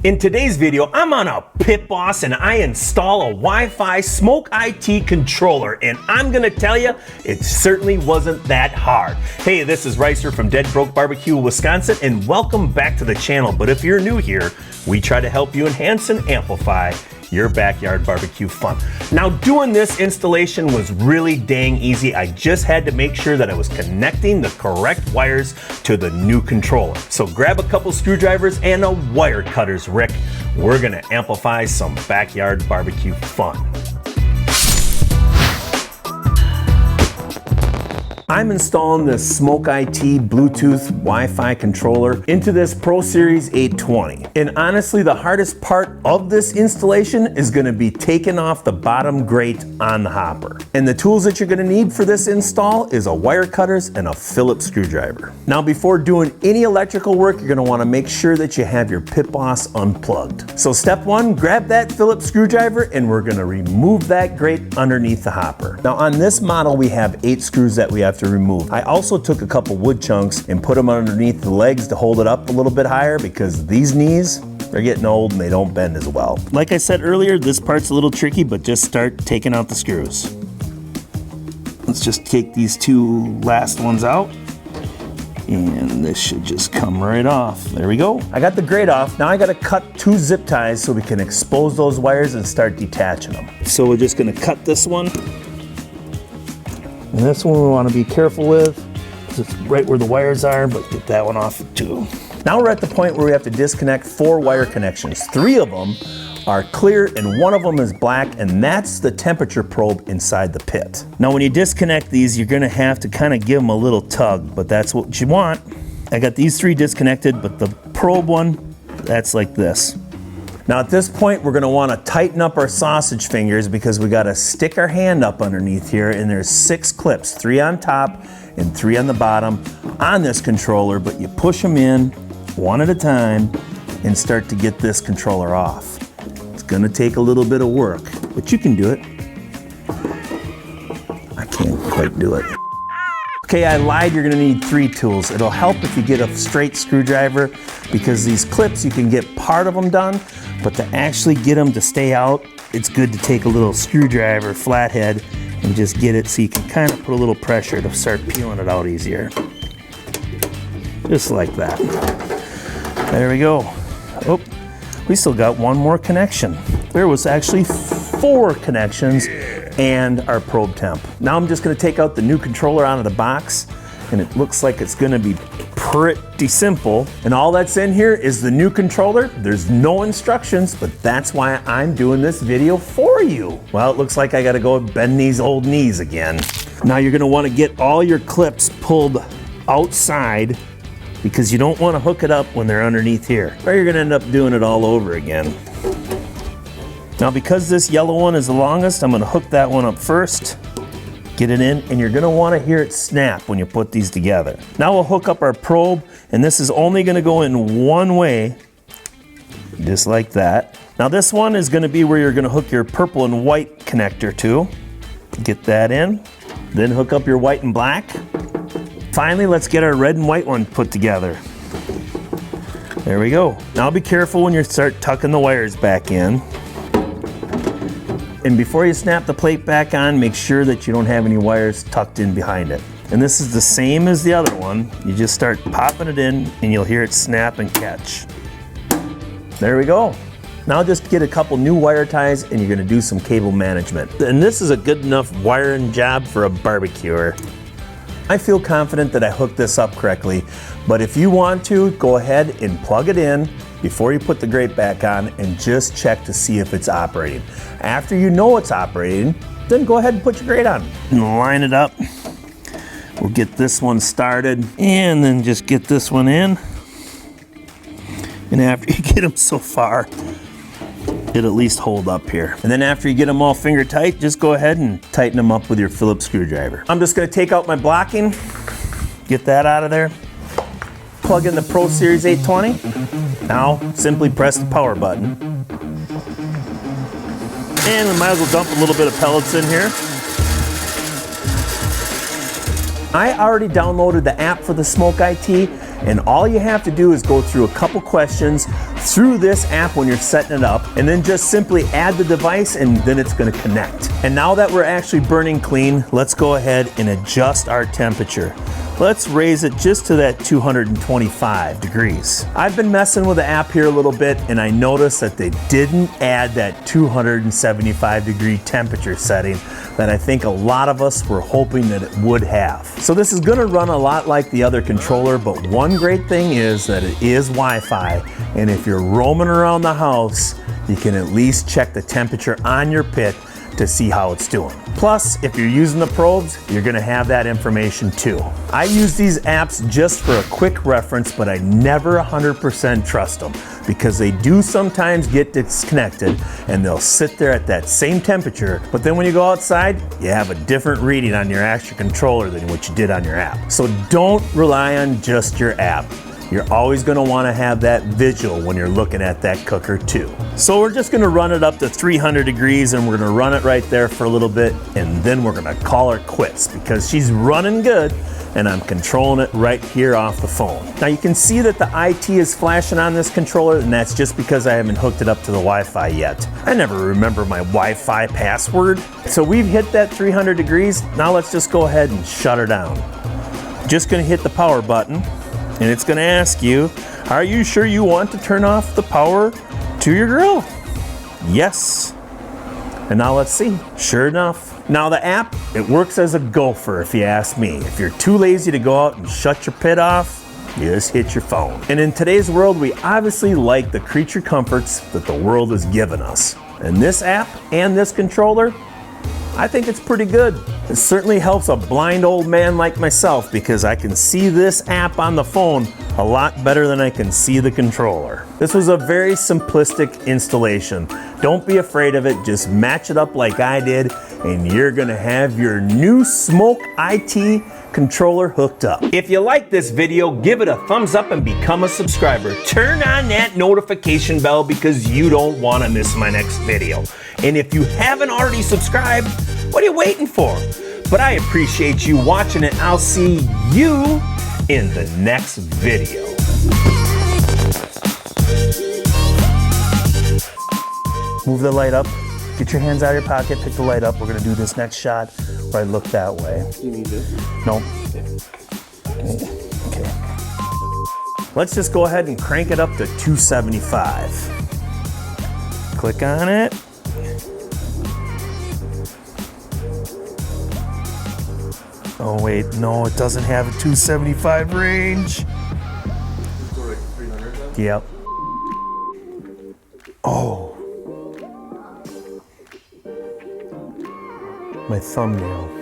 In today's video, I'm on a Pit Boss and I install a Wi-Fi Smoke IT controller, and I'm gonna tell you, it certainly wasn't that hard. Hey, this is Ricer from Dead Broke Barbecue, Wisconsin, and welcome back to the channel. But if you're new here, we try to help you enhance and amplify your backyard barbecue fun. Now, doing this installation was really dang easy. I just had to make sure that I was connecting the correct wires to the new controller. So grab a couple screwdrivers and a wire cutters, Rick. We're gonna amplify some backyard barbecue fun. I'm installing this Smoke IT Bluetooth Wi-Fi controller into this Pro Series 820. And honestly, the hardest part of this installation is gonna be taking off the bottom grate on the hopper. And the tools that you're gonna need for this install is a wire cutters and a Phillips screwdriver. Now, before doing any electrical work, you're gonna wanna make sure that you have your Pit Boss unplugged. So step one, grab that Phillips screwdriver and we're gonna remove that grate underneath the hopper. Now, on this model, we have 8 screws that we have to remove. I also took a couple wood chunks and put them underneath the legs to hold it up a little bit higher because these knees, they're getting old and they don't bend as well. Like I said earlier, this part's a little tricky, but just start taking out the screws. Let's just take these 2 last ones out. And this should just come right off. There we go. I got the grate off. Now I gotta cut 2 zip ties so we can expose those wires and start detaching them. So we're just gonna cut this one. And this one we want to be careful with, because it's right where the wires are, but get that one off too. Now we're at the point where we have to disconnect 4 wire connections. 3 of them are clear and 1 of them is black, and that's the temperature probe inside the pit. Now when you disconnect these, you're gonna have to kind of give them a little tug, but that's what you want. I got these 3 disconnected, but the probe one, that's like this. Now at this point, we're gonna wanna tighten up our sausage fingers because we gotta stick our hand up underneath here, and there's 6 clips, 3 on top and 3 on the bottom on this controller, but you push them in 1 at a time and start to get this controller off. It's gonna take a little bit of work, but you can do it. I can't quite do it. Okay, I lied, you're gonna need 3 tools. It'll help if you get a straight screwdriver because these clips, you can get part of them done, but to actually get them to stay out, it's good to take a little screwdriver, flathead, and just get it so you can kind of put a little pressure to start peeling it out easier. Just like that. There we go. Oh, we still got 1 more connection. There was actually 4 connections and our probe temp. Now I'm just gonna take out the new controller out of the box, and it looks like it's gonna be pretty simple. And all that's in here is the new controller. There's no instructions, but that's why I'm doing this video for you. Well, it looks like I gotta go bend these old knees again. Now you're gonna wanna get all your clips pulled outside because you don't wanna hook it up when they're underneath here, or you're gonna end up doing it all over again. Now because this yellow one is the longest, I'm gonna hook that one up first, get it in, and you're gonna wanna hear it snap when you put these together. Now we'll hook up our probe, and this is only gonna go in 1 way, just like that. Now this one is gonna be where you're gonna hook your purple and white connector to. Get that in, then hook up your white and black. Finally, let's get our red and white one put together. There we go. Now be careful when you start tucking the wires back in. And before you snap the plate back on, make sure that you don't have any wires tucked in behind it. And this is the same as the other one. You just start popping it in and you'll hear it snap and catch. There we go. Now just get a couple new wire ties and you're gonna do some cable management. And this is a good enough wiring job for a barbecuer. I feel confident that I hooked this up correctly, but if you want to, go ahead and plug it in before you put the grate back on and just check to see if it's operating. After you know it's operating, then go ahead and put your grate on. And line it up. We'll get this one started and then just get this one in. And after you get them so far, it'll at least hold up here. And then after you get them all finger tight, just go ahead and tighten them up with your Phillips screwdriver. I'm just gonna take out my blocking, get that out of there. Plug in the Pro Series 820. Now, simply press the power button. And we might as well dump a little bit of pellets in here. I already downloaded the app for the Smoke IT, And all you have to do is go through a couple questions through this app when you're setting it up, and then just simply add the device and then it's gonna connect. And now that we're actually burning clean, let's go ahead and adjust our temperature. Let's raise it just to that 225 degrees. I've been messing with the app here a little bit, and I noticed that they didn't add that 275 degree temperature setting that I think a lot of us were hoping that it would have. So this is gonna run a lot like the other controller, but one great thing is that it is Wi-Fi, and if you're roaming around the house, you can at least check the temperature on your pit to see how it's doing. Plus, if you're using the probes, you're gonna have that information too. I use these apps just for a quick reference, but I never 100% trust them because they do sometimes get disconnected and they'll sit there at that same temperature, but then when you go outside, you have a different reading on your actual controller than what you did on your app. So don't rely on just your app. You're always gonna wanna have that visual when you're looking at that cooker too. So we're just gonna run it up to 300 degrees and we're gonna run it right there for a little bit, and then we're gonna call her quits because she's running good and I'm controlling it right here off the phone. Now you can see that the IT is flashing on this controller, and that's just because I haven't hooked it up to the Wi-Fi yet. I never remember my Wi-Fi password. So we've hit that 300 degrees. Now let's just go ahead and shut her down. Just gonna hit the power button, and it's gonna ask you, are you sure you want to turn off the power to your grill? Yes. And now let's see, sure enough. Now the app, it works as a gopher if you ask me. If you're too lazy to go out and shut your pit off, you just hit your phone. And in today's world, we obviously like the creature comforts that the world has given us. And this app and this controller, I think it's pretty good. It certainly helps a blind old man like myself because I can see this app on the phone a lot better than I can see the controller. This was a very simplistic installation. Don't be afraid of it, just match it up like I did and you're gonna have your new Smoke IT controller hooked up. If you like this video, give it a thumbs up and become a subscriber. Turn on that notification bell because you don't want to miss my next video. And if you haven't already subscribed, what are you waiting for? But I appreciate you watching it. I'll see you in the next video. Move the light up. Get your hands out of your pocket, pick the light up. We're gonna do this next shot where I look that way. You need this? No. Okay. Let's just go ahead and crank it up to 275. Click on it. Oh wait, no, it doesn't have a 275 range. Go right to 300 then? Yep. Oh. My thumbnail.